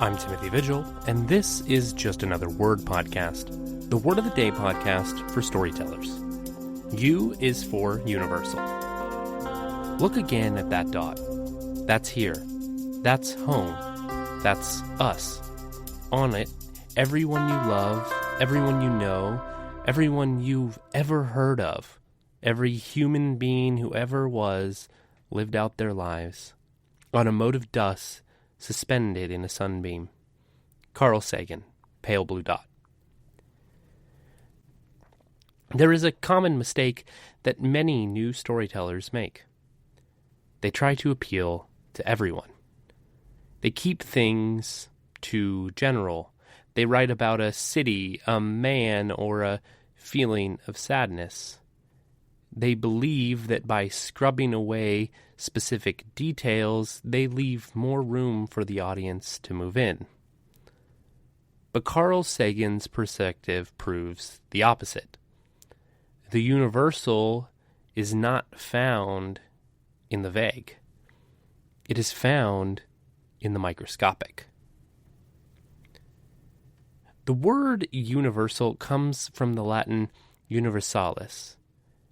I'm Timothy Vigil, and this is Just Another Word podcast, the Word of the Day podcast for storytellers. U is for universal. Look again at that dot. That's here. That's home. That's us. On it, everyone you love, everyone you know, everyone you've ever heard of, every human being who ever was, lived out their lives. On a mote of dust, suspended in a sunbeam. Carl Sagan, Pale Blue Dot. There is a common mistake that many new storytellers make. They try to appeal to everyone. They keep things too general. They write about a city, a man, or a feeling of sadness. They believe that by scrubbing away specific details, they leave more room for the audience to move in. But Carl Sagan's perspective proves the opposite. The universal is not found in the vague. It is found in the microscopic. The word universal comes from the Latin universalis,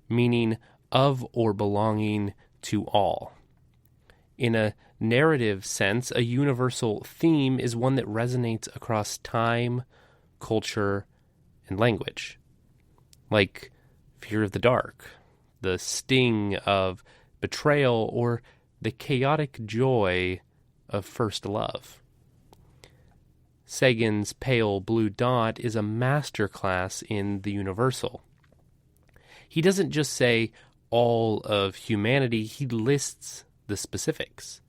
meaning of or belonging to all. In a narrative sense, a universal theme is one that resonates across time, culture, and language. Like fear of the dark, the sting of betrayal, or the chaotic joy of first love. Sagan's Pale Blue Dot is a masterclass in the universal. He doesn't just say all of humanity, he lists the specifics.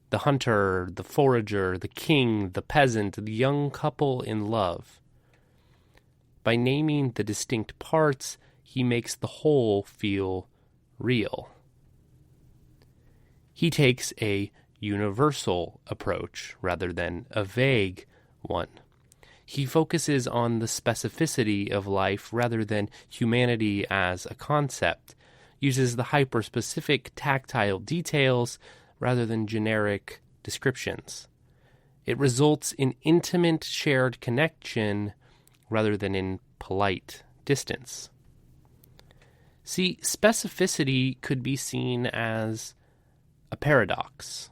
The hunter, the forager, the king, the peasant, the young couple in love. By naming the distinct parts, he makes the whole feel real. He takes a universal approach rather than a vague one. He focuses on the specificity of life rather than humanity as a concept, uses the hyper-specific tactile details rather than generic descriptions. It results in intimate shared connection rather than in polite distance. See, specificity could be seen as a paradox.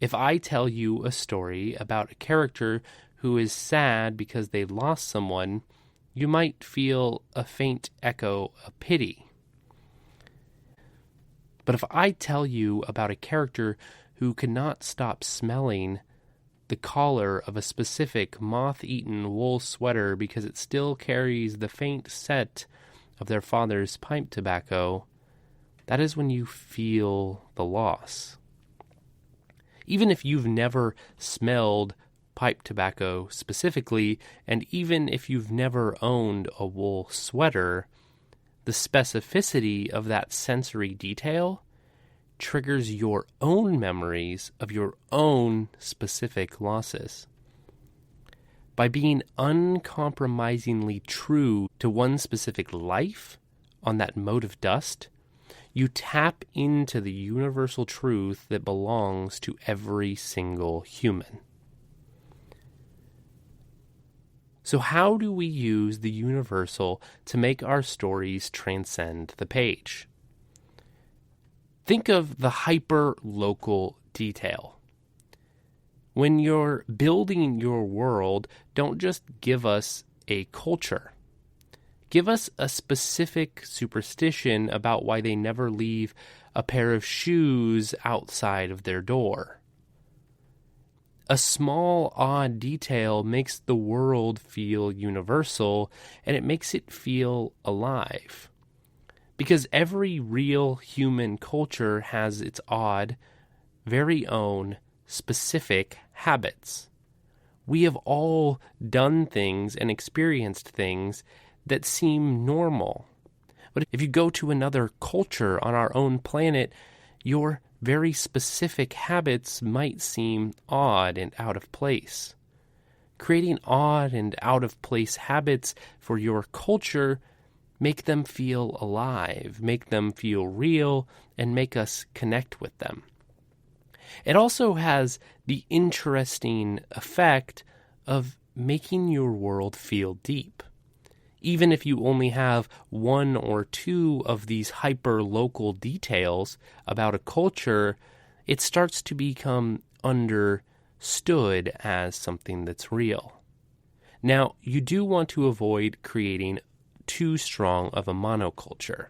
If I tell you a story about a character who is sad because they lost someone, you might feel a faint echo of pity. But if I tell you about a character who cannot stop smelling the collar of a specific moth-eaten wool sweater because it still carries the faint scent of their father's pipe tobacco, that is when you feel the loss. Even if you've never smelled pipe tobacco specifically, and even if you've never owned a wool sweater, the specificity of that sensory detail triggers your own memories of your own specific losses. By being uncompromisingly true to one specific life on that mote of dust, you tap into the universal truth that belongs to every single human. So how do we use the universal to make our stories transcend the page? Think of the hyper-local detail. When you're building your world, don't just give us a culture. Give us a specific superstition about why they never leave a pair of shoes outside of their door. A small, odd detail makes the world feel universal, and it makes it feel alive. Because every real human culture has its odd, very own, specific habits. We have all done things and experienced things that seem normal. But if you go to another culture on our own planet, your very specific habits might seem odd and out of place. Creating odd and out of place habits for your culture make them feel alive, make them feel real, and make us connect with them. It also has the interesting effect of making your world feel deep. Even if you only have one or two of these hyper-local details about a culture, it starts to become understood as something that's real. Now, you do want to avoid creating too strong of a monoculture.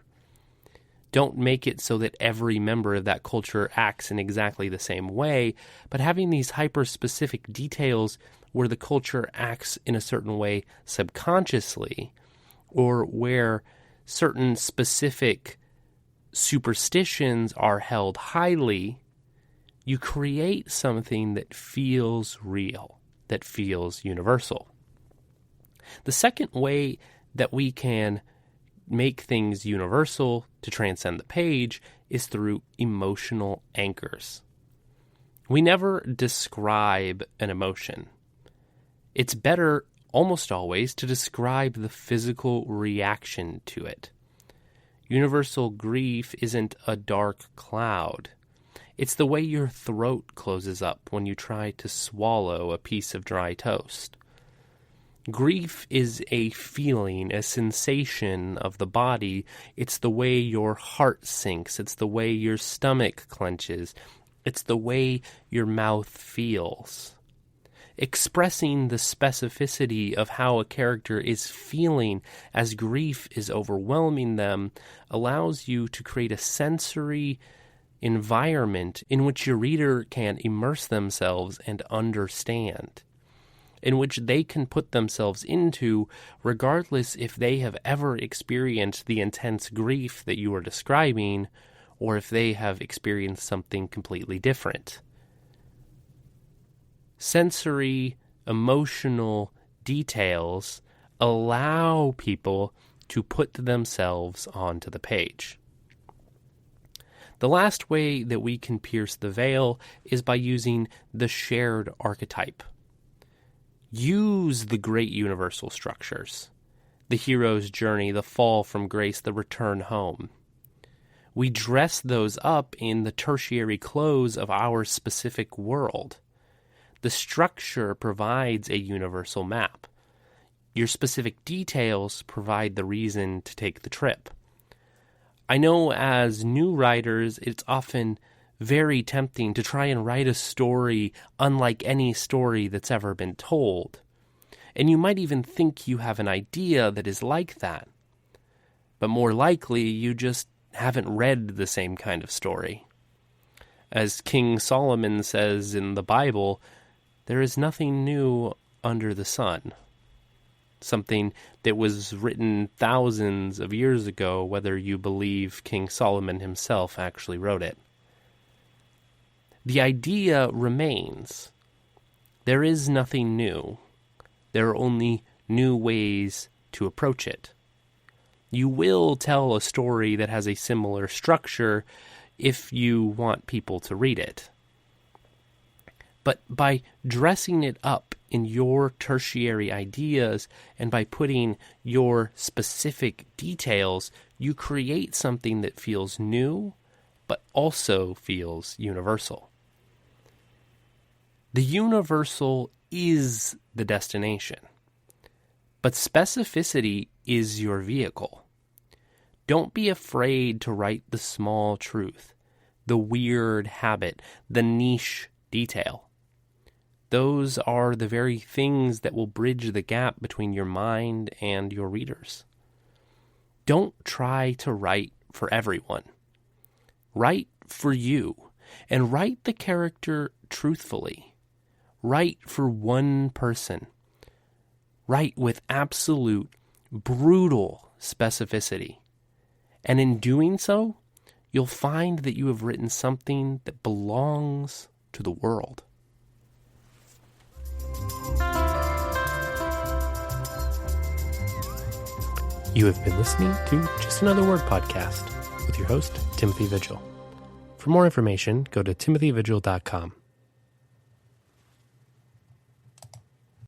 Don't make it so that every member of that culture acts in exactly the same way, but having these hyper-specific details where the culture acts in a certain way subconsciously, or where certain specific superstitions are held highly, you create something that feels real, that feels universal. The second way that we can make things universal to transcend the page is through emotional anchors. We never describe an emotion. It's better almost always to describe the physical reaction to it. Universal grief isn't a dark cloud. It's the way your throat closes up when you try to swallow a piece of dry toast. Grief is a feeling, a sensation of the body. It's the way your heart sinks. It's the way your stomach clenches. It's the way your mouth feels. Expressing the specificity of how a character is feeling as grief is overwhelming them allows you to create a sensory environment in which your reader can immerse themselves and understand, in which they can put themselves into, regardless if they have ever experienced the intense grief that you are describing, or if they have experienced something completely different. Sensory, emotional details allow people to put themselves onto the page. The last way that we can pierce the veil is by using the shared archetype. Use the great universal structures, the hero's journey, the fall from grace, the return home. We dress those up in the tertiary clothes of our specific world. The structure provides a universal map. Your specific details provide the reason to take the trip. I know as new writers, it's often very tempting to try and write a story unlike any story that's ever been told. And you might even think you have an idea that is like that. But more likely, you just haven't read the same kind of story. As King Solomon says in the Bible, there is nothing new under the sun. Something that was written thousands of years ago, whether you believe King Solomon himself actually wrote it. The idea remains. There is nothing new. There are only new ways to approach it. You will tell a story that has a similar structure if you want people to read it. But by dressing it up in your tertiary ideas and by putting your specific details, you create something that feels new, but also feels universal. The universal is the destination, but specificity is your vehicle. Don't be afraid to write the small truth, the weird habit, the niche detail. Those are the very things that will bridge the gap between your mind and your readers. Don't try to write for everyone. Write for you, and write the character truthfully. Write for one person. Write with absolute, brutal specificity. And in doing so, you'll find that you have written something that belongs to the world. You have been listening to Just Another Word podcast with your host, Timothy Vigil. For more information, go to timothywigil.com.